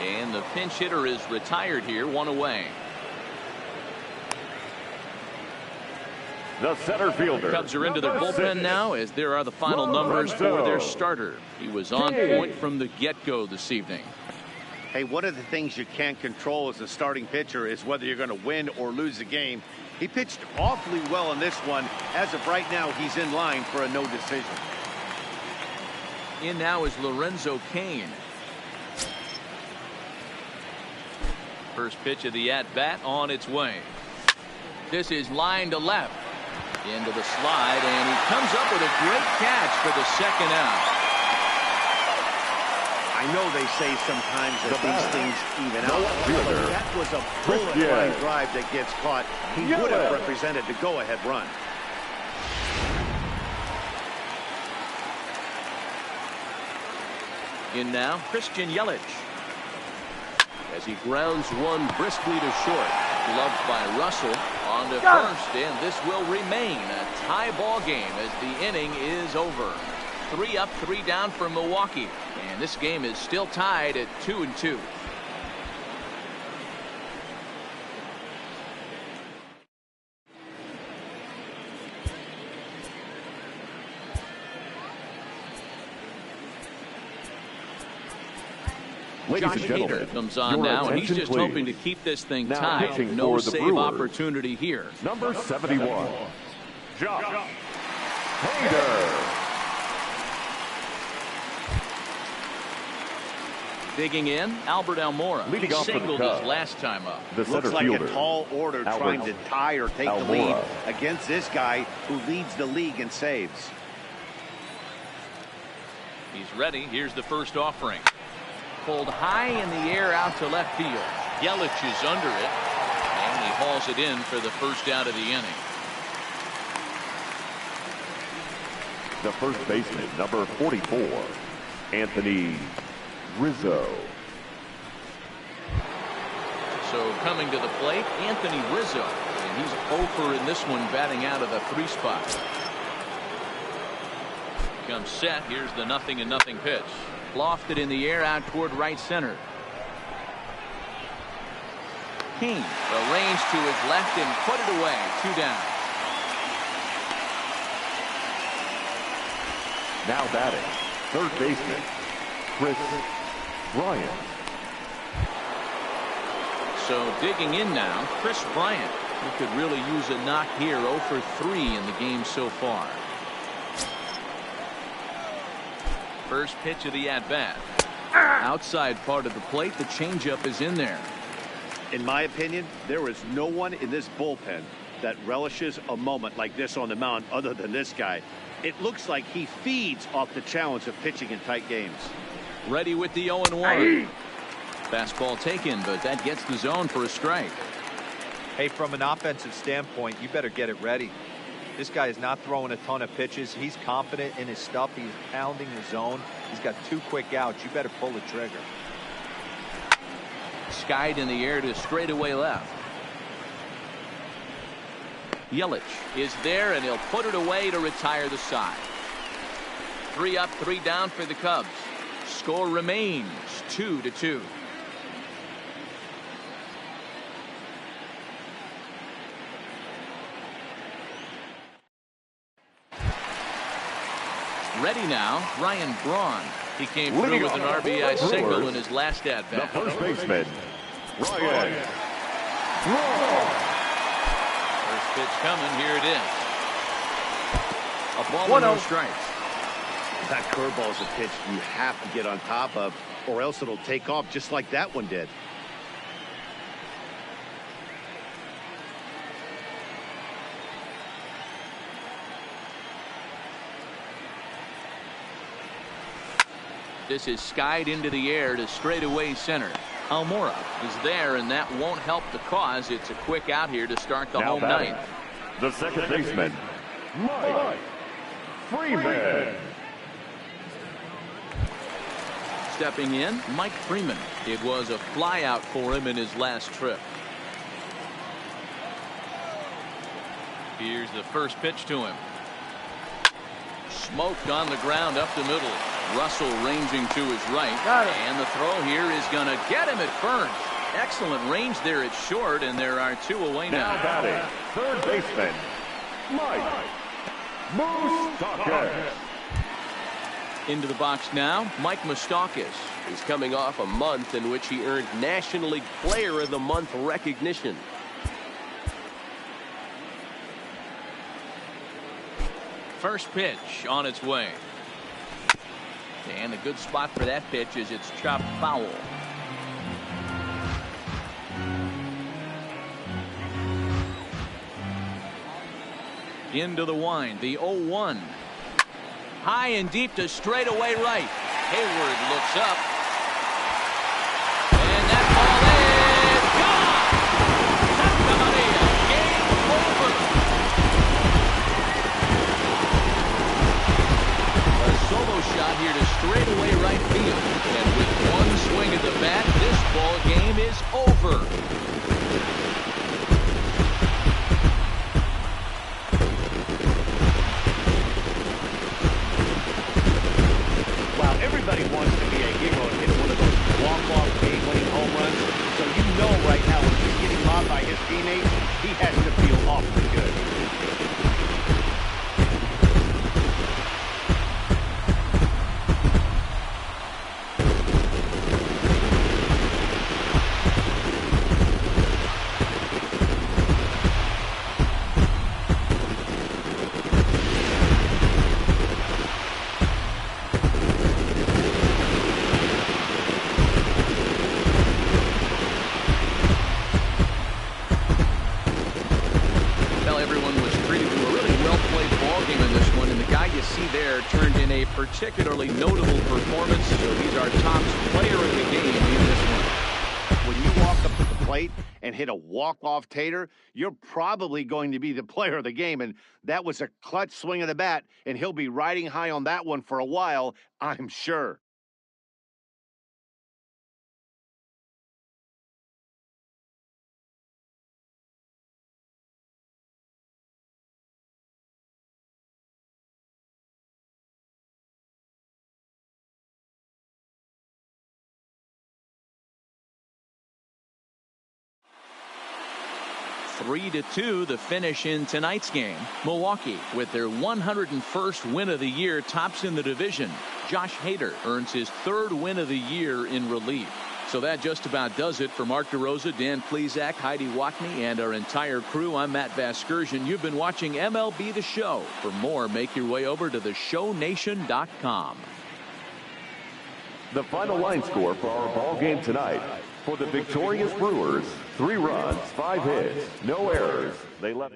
And the pinch hitter is retired here, one away. The center fielder. Cubs are into their bullpen now as there are the final numbers for their starter. He was on point from the get-go this evening. Hey, one of the things you can't control as a starting pitcher is whether you're going to win or lose a game. He pitched awfully well in this one. As of right now, he's in line for a no decision. In now is Lorenzo Cain. First pitch of the at-bat on its way. This is line to left. Into the slide, and he comes up with a great catch for the second out. I know they say sometimes that these things even out. That was a bullet line drive that gets caught. He would have represented the go-ahead run. In now, Christian Yelich. As he grounds one briskly to short. Gloved by Russell on to first, and this will remain a tie ball game as the inning is over. 3 up, 3 down for Milwaukee, and this game is still tied at 2-2. Ladies Josh and gentlemen, Hader comes on now, and he's just hoping to keep this thing tied. No save opportunity here. Number 71, Josh Hader. Digging in, Albert Almora. Leading off for the singled Cubs. his last time up. The center Looks like fielder, a tall order trying to tie or take the lead against this guy who leads the league in saves. He's ready. Here's the first offering. Pulled high in the air out to left field. Yelich is under it, and he hauls it in for the first out of the inning. The first baseman, number 44, Anthony Rizzo. So coming to the plate, Anthony Rizzo, and he's 0 in this one, batting out of the 3 spot. Comes set. Here's the 0-0 pitch. Lofted in the air out toward right center. Cain arranged to his left and put it away. 2 down. Now batting, third baseman, Chris Bryant. So digging in now, Chris Bryant, who could really use a knock here. 0 for 3 in the game so far. First pitch of the at-bat. Outside part of the plate, the changeup is in there. In my opinion, there is no one in this bullpen that relishes a moment like this on the mound other than this guy. It looks like he feeds off the challenge of pitching in tight games. Ready with the 0-1. Fastball taken, but that gets the zone for a strike. Hey, from an offensive standpoint, you better get it ready. This guy is not throwing a ton of pitches. He's confident in his stuff. He's pounding the zone. He's got 2 quick outs. You better pull the trigger. Skied in the air to straightaway left. Yelich is there, and he'll put it away to retire the side. 3 up, 3 down for the Cubs. Score remains 2-2. Ready now, Ryan Braun. He came through with an RBI single in his last at-bat. The first baseman, Ryan Braun. First pitch coming, here it is. A ball with no strikes. That curveball is a pitch you have to get on top of, or else it'll take off just like that one did. This is skied into the air to straightaway center. Almora is there, and that won't help the cause. It's a quick out here to start the home ninth. The second baseman, Mike Freeman. Stepping in, Mike Freeman. It was a flyout for him in his last trip. Here's the first pitch to him. Smoked on the ground up the middle. Russell ranging to his right. And the throw here is going to get him at first. Excellent range there at short, and there are 2 away now. Now batting, third baseman, Mike Moustakas. Into the box now, Mike Moustakas. He's coming off a month in which he earned National League Player of the Month recognition. First pitch on its way. And a good spot for that pitch is it's chopped foul. Into the wind, the 0-1. High and deep to straightaway right. Hayward looks up. And that ball is gone! Santa Maria, game over. A solo shot here to straightaway right field. And with one swing at the bat, this ball game is over. Everybody wants to be a hero and hit one of those walk-off game-winning home runs. So you know right now when he's getting mobbed by his teammates, he has to feel awfully good. Particularly notable performance, so he's our top player of the game in this one. When you walk up to the plate and hit a walk-off tater, you're probably going to be the player of the game, and that was a clutch swing of the bat, and he'll be riding high on that one for a while, I'm sure. Three to 2 the finish in tonight's game. Milwaukee, with their 101st win of the year, tops in the division. Josh Hader earns his 3rd win of the year in relief. So that just about does it for Mark DeRosa, Dan Plesac, Heidi Watney, and our entire crew. I'm Matt Vasgersian. You've been watching MLB The Show. For more, make your way over to theshownation.com. The final line score for our ball game tonight. For the victorious Brewers, 3 runs, 5 hits, no errors. They left.